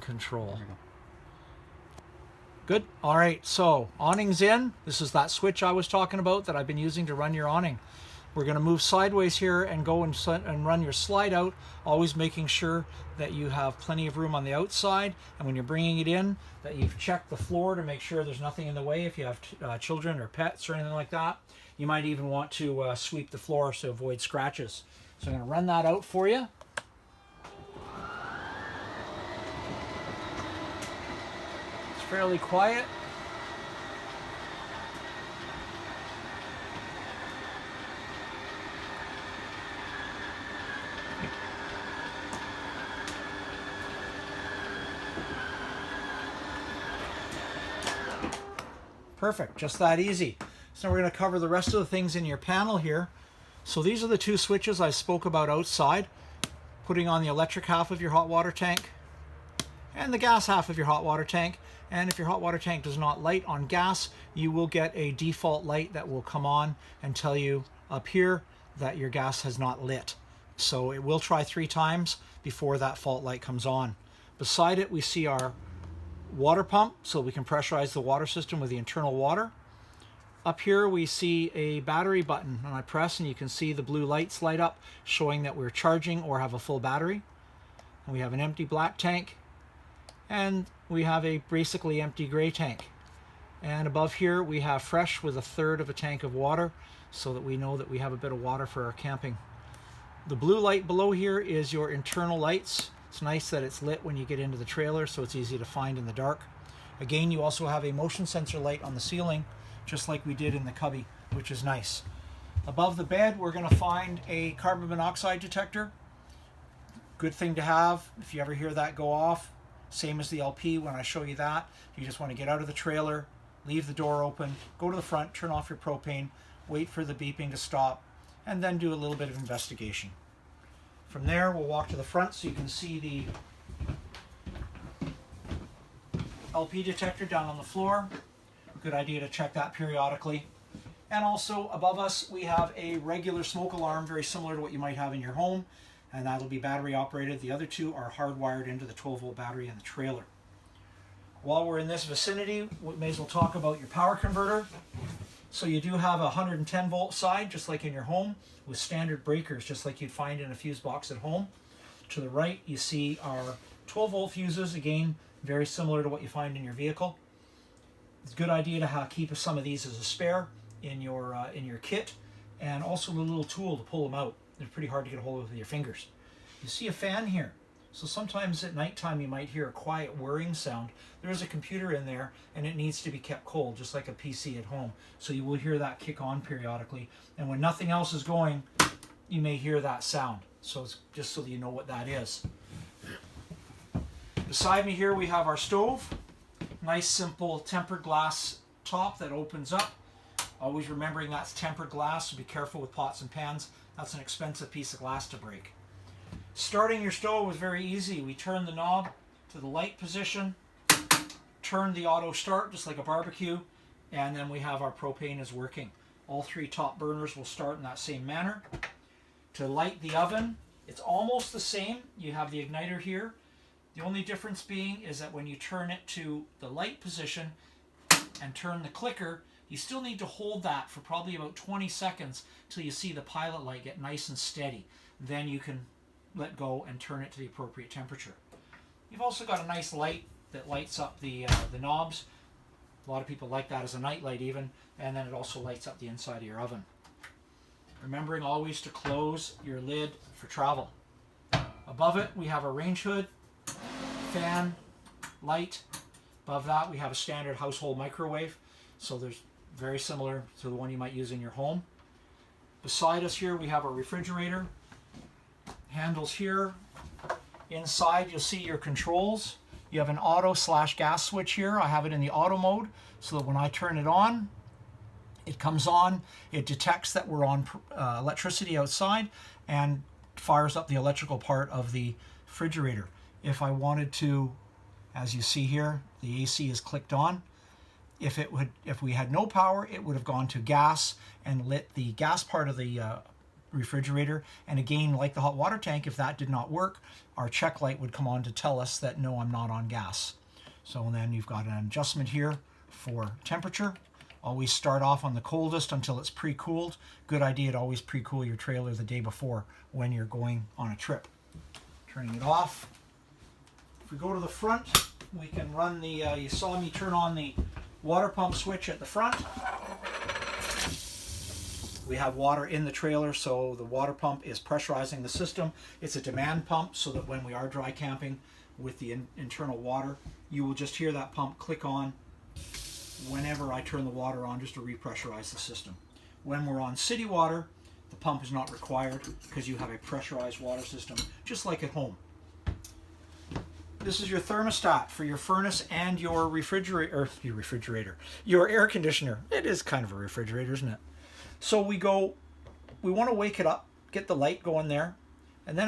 control. Good. All right, so awning's in. This is that switch I was talking about that I've been using to run your awning. We're going to move sideways here and go and run your slide out, always making sure that you have plenty of room on the outside, and when you're bringing it in, that you've checked the floor to make sure there's nothing in the way if you have children or pets or anything like that. You might even want to sweep the floor to avoid scratches. So I'm going to run that out for you. It's fairly quiet. Perfect, just that easy. So now we're going to cover the rest of the things in your panel here. So these are the two switches I spoke about outside. Putting on the electric half of your hot water tank and the gas half of your hot water tank. And if your hot water tank does not light on gas, you will get a default light that will come on and tell you up here that your gas has not lit. So it will try 3 times before that fault light comes on. Beside it, we see our water pump, so we can pressurize the water system with the internal water. Up here we see a battery button, and I press and you can see the blue lights light up showing that we're charging or have a full battery. And we have an empty black tank, and we have a basically empty gray tank. And above here we have fresh with 1/3 of a tank of water, so that we know that we have a bit of water for our camping. The blue light below here is your internal lights. It's nice that it's lit when you get into the trailer, so it's easy to find in the dark. Again, you also have a motion sensor light on the ceiling, just like we did in the cubby, which is nice. Above the bed, we're going to find a carbon monoxide detector. Good thing to have if you ever hear that go off. Same as the LP when I show you that. You just want to get out of the trailer, leave the door open, go to the front, turn off your propane, wait for the beeping to stop, and then do a little bit of investigation. From there, we'll walk to the front so you can see the LP detector down on the floor. Good idea to check that periodically. And also above us, we have a regular smoke alarm, very similar to what you might have in your home, and that'll be battery operated. The other two are hardwired into the 12-volt battery in the trailer. While we're in this vicinity, we may as well talk about your power converter. So you do have a 110-volt side, just like in your home, with standard breakers, just like you'd find in a fuse box at home. To the right, you see our 12-volt fuses, again, very similar to what you find in your vehicle. It's a good idea to keep some of these as a spare in your kit, and also a little tool to pull them out. They're pretty hard to get a hold of with your fingers. You see a fan here. So sometimes at nighttime you might hear a quiet whirring sound. There is a computer in there and it needs to be kept cold, just like a PC at home. So you will hear that kick on periodically. And when nothing else is going, you may hear that sound. So it's just so that you know what that is. Beside me here we have our stove. Nice simple tempered glass top that opens up. Always remembering that's tempered glass, so be careful with pots and pans. That's an expensive piece of glass to break. Starting your stove is very easy. We turn the knob to the light position, turn the auto start just like a barbecue, and then we have our propane is working. All 3 top burners will start in that same manner. To light the oven, it's almost the same. You have the igniter here. The only difference being is that when you turn it to the light position and turn the clicker, you still need to hold that for probably about 20 seconds till you see the pilot light get nice and steady. Then you can let go and turn it to the appropriate temperature. You've also got a nice light that lights up the knobs. A lot of people like that as a night light even, and then it also lights up the inside of your oven. Remembering always to close your lid for travel. Above it we have a range hood, fan, light. Above that we have a standard household microwave, so there's very similar to the one you might use in your home. Beside us here we have a refrigerator. Handles here. Inside you'll see your controls. You have an auto/gas switch here. I have it in the auto mode so that when I turn it on, it comes on. It detects that we're on electricity outside and fires up the electrical part of the refrigerator. If I wanted to, as you see here, the AC is clicked on. If we had no power, it would have gone to gas and lit the gas part of the refrigerator. And again, like the hot water tank, if that did not work, our check light would come on to tell us that no, I'm not on gas. So then you've got an adjustment here for temperature. Always start off on the coldest until it's pre-cooled. Good idea to always pre-cool your trailer the day before when you're going on a trip. Turning it off. If we go to the front, we can run the, you saw me turn on the water pump switch at the front. We have water in the trailer, so the water pump is pressurizing the system. It's a demand pump, so that when we are dry camping with the internal water, you will just hear that pump click on whenever I turn the water on, just to repressurize the system. When we're on city water, the pump is not required because you have a pressurized water system, just like at home. This is your thermostat for your furnace and your refrigerator, your air conditioner. It is kind of a refrigerator, isn't it? So we want to wake it up, get the light going there, and then